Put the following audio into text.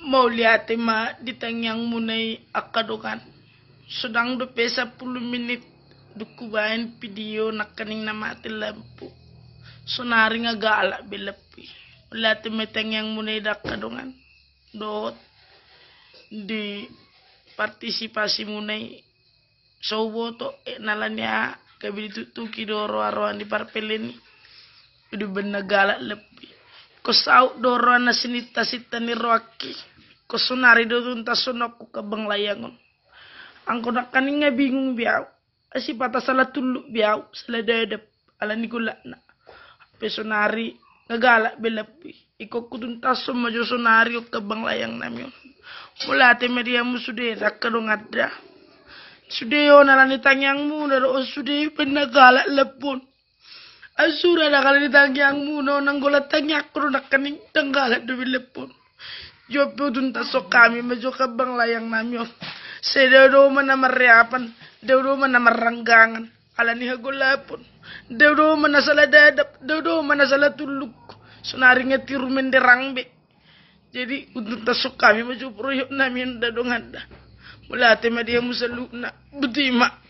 mau lihat ma ditangyang munay akadukan. Sedang do pesa 10 menit dukubain video nakaning na mati lampu. Sonari nga gala bilapi. Lihat metangyang munay dakadungan. Dot di partisipasi munay so boto nalanya kabili tutuki doro aroan di parpeleni. Udah bener galak lebih. Ko sau doro na sinita sita ni roaki. Ko sunari do tunta sunok ko kabang layangon. Angko nakaning nga bingung biaw. Asi pata salah tuluk biaw. Salah dadap. Ala ni gula na. Pesonari ngagala belapi. Iko kutunta sumajo sunari o kabang layang namyon. Mula te media mo sude rakadong adra. Sudeyo nalanitanyang mo naro o sudeyo penagala lepon. Asura na kalanitangyang mo no nang gulatangyak ko nakaning tanggala duwi lepon. Jopo dun taso kami medyo kabang layang namyon. Sededo man na mariapan, dedo man na maranggangan. Ala ni hagulapon. Dedo man na saladadap, dedo man na salatulog. Sunari nga tiru menderangbe. Jadi untuk tasok kami medyo proyok namin dadong handa. Mula tema dia musaluk na butima.